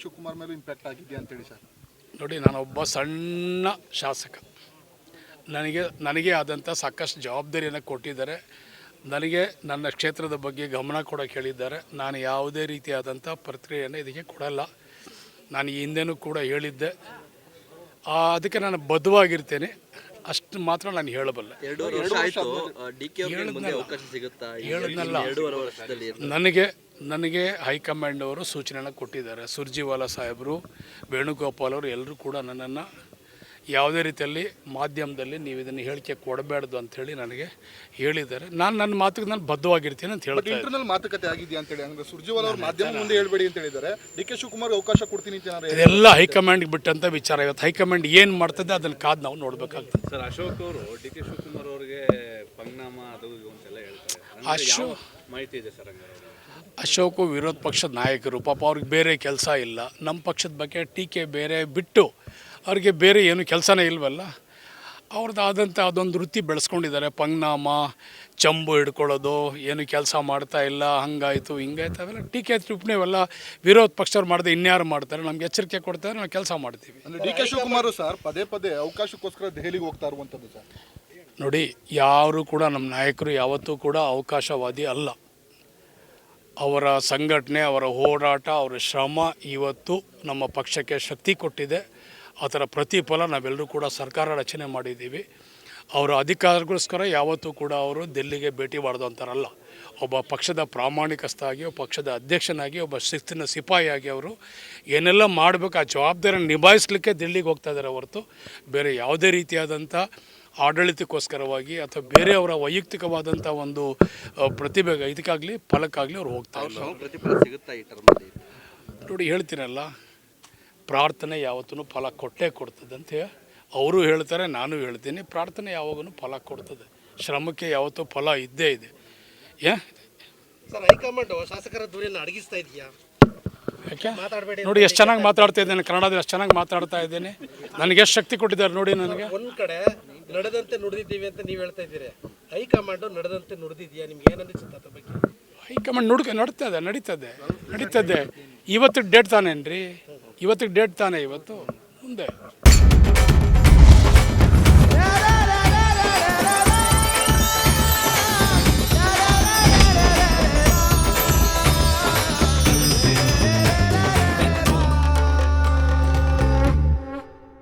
ಶಿವಕುಮಾರ್ ಮೇಲೂ ಇಂಪ್ಯಾಕ್ಟ್ ಆಗಿದೆಯಾ ಅಂತೇಳಿ ಸರ್? ನೋಡಿ, ನಾನೊಬ್ಬ ಸಣ್ಣ ಶಾಸಕ. ನನಗೆ ಆದಂಥ ಸಾಕಷ್ಟು ಜವಾಬ್ದಾರಿಯನ್ನು ಕೊಟ್ಟಿದ್ದಾರೆ. ನನಗೆ ನನ್ನ ಕ್ಷೇತ್ರದ ಬಗ್ಗೆ ಗಮನ ಕೊಡೋಕೆ ಹೇಳಿದ್ದಾರೆ. ನಾನು ಯಾವುದೇ ರೀತಿಯಾದಂಥ ಪ್ರತಿಕ್ರಿಯೆಯನ್ನು ಇದಕ್ಕೆ ಕೊಡಲ್ಲ. ನಾನು ಈ ಹಿಂದೆನೂ ಕೂಡ ಹೇಳಿದ್ದೆ. ಅದಕ್ಕೆ ನಾನು ಬದ್ಧವಾಗಿರ್ತೇನೆ, ಅಷ್ಟು ಮಾತ್ರ ನಾನು ಹೇಳಬಲ್ಲೆ. ನನಗೆ ಹೈಕಮಾಂಡ್ ಅವರು ಸೂಚನೆಯನ್ನು ಕೊಟ್ಟಿದ್ದಾರೆ. ಸುರ್ಜಿವಾಲಾ ಸಾಹೇಬರು, ವೇಣುಗೋಪಾಲ್ ಅವರು ಎಲ್ಲರೂ ಕೂಡ ನನ್ನನ್ನು ಯಾವುದೇ ರೀತಿಯಲ್ಲಿ ಮಾಧ್ಯಮದಲ್ಲಿ ನೀವು ಇದನ್ನು ಹೇಳಿಕೆ ಕೊಡಬೇಡ್ದು ಅಂಥೇಳಿ ನನಗೆ ಹೇಳಿದ್ದಾರೆ. ನನ್ನ ಮಾತಿಗೆ ನಾನು ಬದ್ಧವಾಗಿರ್ತೀನಿ ಅಂತ ಹೇಳ್ತೀನಿ. ಇಂಟರ್ನಲ್ ಮಾತುಕತೆ ಆಗಿದೆಯಾ ಅಂತೇಳಿ ಅಂದರೆ ಸುರ್ಜಿವಾಲಾ ಅವರು ಮಾಧ್ಯಮ ಮುಂದೆ ಹೇಳಬೇಡಿ ಅಂತ ಹೇಳಿದ್ದಾರೆ. ಡಿ ಕೆ ಶಿವಕುಮಾರ್ಗೆ ಅವಕಾಶ ಕೊಡ್ತೀನಿ ಅಂತ ಇದೆಲ್ಲ ಹೈಕಮಾಂಡ್ಗೆ ಬಿಟ್ಟಂಥ ವಿಚಾರ. ಇವತ್ತು ಹೈಕಮಾಂಡ್ ಏನು ಮಾಡ್ತದೆ ಅದನ್ನು ಕಾದು ನಾವು ನೋಡಬೇಕಾಗ್ತದೆ. ಸರ್, ಅಶೋಕ್ ಅವರು ಡಿ ಕೆ ಶಿವಕುಮಾರ್ ಅವರಿಗೆ ಪರಿಣಾಮ ಅದು ಅಂತೆಲ್ಲ ಹೇಳ್ತಾರೆ. ಮಾಹಿತಿ ಇದೆ ಸರ್? ಅಶೋಕು ವಿರೋಧ ಪಕ್ಷದ ನಾಯಕರು, ಪಾಪ ಅವ್ರಿಗೆ ಬೇರೆ ಕೆಲಸ ಇಲ್ಲ. ನಮ್ಮ ಪಕ್ಷದ ಬಗ್ಗೆ ಟೀಕೆ ಬೇರೆ ಬಿಟ್ಟು ಅವ್ರಿಗೆ ಬೇರೆ ಏನು ಕೆಲಸನೇ ಇಲ್ವಲ್ಲ. ಅವ್ರದ್ದು ಆದಂಥ ಅದೊಂದು ವೃತ್ತಿ ಬೆಳೆಸ್ಕೊಂಡಿದ್ದಾರೆ. ಪರಿಣಾಮ, ಚಂಬು ಹಿಡ್ಕೊಳ್ಳೋದು, ಏನು ಕೆಲಸ ಮಾಡ್ತಾ ಇಲ್ಲ, ಹಂಗಾಯಿತು ಹಿಂಗಾಯ್ತು, ಅವೆಲ್ಲ ಟೀಕೆ ಟಿಪ್ಪಣಿ ಅವೆಲ್ಲ ವಿರೋಧ ಪಕ್ಷದವ್ರು ಮಾಡಿದೆ ಇನ್ಯಾರು ಮಾಡ್ತಾರೆ. ನಮ್ಗೆ ಎಚ್ಚರಿಕೆ ಕೊಡ್ತಾರೆ, ನಾವು ಕೆಲಸ ಮಾಡ್ತೀವಿ. ಡಿ ಕೆ ಶಿವಕುಮಾರ್ ಸರ್ ಪದೇ ಪದೇ ಅವಕಾಶಕ್ಕೋಸ್ಕರ ದೆಹಲಿಗೆ ಹೋಗ್ತಾ ಇರುವಂಥದ್ದು ಸರ್. ನೋಡಿ, ಯಾರು ಕೂಡ ನಮ್ಮ ನಾಯಕರು ಯಾವತ್ತೂ ಕೂಡ ಅವಕಾಶವಾದಿ ಅಲ್ಲ. ಅವರ ಸಂಘಟನೆ, ಅವರ ಹೋರಾಟ, ಅವರ ಶ್ರಮ ಇವತ್ತು ನಮ್ಮ ಪಕ್ಷಕ್ಕೆ ಶಕ್ತಿ ಕೊಟ್ಟಿದೆ. ಅದರ ಪ್ರತಿಫಲ ನಾವೆಲ್ಲರೂ ಕೂಡ ಸರ್ಕಾರ ರಚನೆ ಮಾಡಿದ್ದೀವಿ. ಅವರ ಅಧಿಕಾರಗೋಸ್ಕರ ಯಾವತ್ತೂ ಕೂಡ ಅವರು ದಿಲ್ಲಿಗೆ ಭೇಟಿ ಮಾಡೋದಂತಾರಲ್ಲ. ಒಬ್ಬ ಪಕ್ಷದ ಪ್ರಾಮಾಣಿಕಸ್ಥಾಗಿ, ಒಬ್ಬ ಪಕ್ಷದ ಅಧ್ಯಕ್ಷನಾಗಿ, ಒಬ್ಬ ಶಿಸ್ತಿನ ಸಿಪಾಯಿಯಾಗಿ ಅವರು ಏನೆಲ್ಲ ಮಾಡಬೇಕು ಆ ಜವಾಬ್ದಾರಿಯನ್ನು ನಿಭಾಯಿಸಲಿಕ್ಕೆ ದಿಲ್ಲಿಗೆ ಹೋಗ್ತಾ ಇದ್ದಾರೆ ಹೊರತು ಬೇರೆ ಯಾವುದೇ ರೀತಿಯಾದಂಥ ಆಡಳಿತಕ್ಕೋಸ್ಕರವಾಗಿ ಅಥವಾ ಬೇರೆಯವರ ವೈಯಕ್ತಿಕವಾದಂಥ ಒಂದು ಪ್ರತಿಭೆಗೆ ಇದಕ್ಕಾಗಲಿ ಫಲಕ್ಕಾಗಲಿ ಅವ್ರು ಹೋಗ್ತಾ ಇಲ್ಲ. ನೋಡಿ, ಹೇಳ್ತೀನಲ್ಲ, ಪ್ರಾರ್ಥನೆ ಯಾವತ್ತೂ ಫಲ ಕೊಟ್ಟೇ ಕೊಡ್ತದೆ ಅಂತ ಅವರು ಹೇಳ್ತಾರೆ, ನಾನು ಹೇಳ್ತೀನಿ. ಪ್ರಾರ್ಥನೆ ಯಾವಾಗೂ ಫಲ ಕೊಡ್ತದೆ. ಶ್ರಮಕ್ಕೆ ಯಾವತ್ತೂ ಫಲ ಇದ್ದೇ ಇದೆ. ಸರ್, ಹೈಕಮಾಂಡ್ ಶಾಸಕರ ದೂರನ್ನು ಅಡಗಿಸ್ತಾ ಇದೆಯಾ? ಯಾಕೆ ನೋಡಿ, ಎಷ್ಟು ಚೆನ್ನಾಗಿ ಮಾತಾಡ್ತಾ ಇದ್ದೇನೆ, ಕನ್ನಡದಲ್ಲಿ ಎಷ್ಟು ಚೆನ್ನಾಗಿ ಮಾತಾಡ್ತಾ ಇದ್ದೇನೆ. ನನಗೆ ಎಷ್ಟು ಶಕ್ತಿ ಕೊಟ್ಟಿದ್ದಾರೆ ನೋಡಿ. ನನಗೆ ಒಂದು ಕಡೆ ನಡೆದಂತೆ ನುಡಿದಿದ್ದೀವಿ ಅಂತ ನೀವು ಹೇಳ್ತಾ ಇದ್ದೀರಿ. ಹೈಕಮಾಂಡ್ ನಡೆದಂತೆ ನುಡಿದಿದೆಯಾ? ನಿಮ್ಗೆ ಏನನ್ನಿಸುತ್ತೆ ಅದ್ರ ಬಗ್ಗೆ? ಹೈಕಮಾಂಡ್ ನಡೀತದೆ. ಇವತ್ತು ಡೇಟ್ ತಾನೇನ್ರಿ? ಇವತ್ತಿಗೆ ಡೇಟ್ ತಾನೇ ಇವತ್ತು. ಮುಂದೆ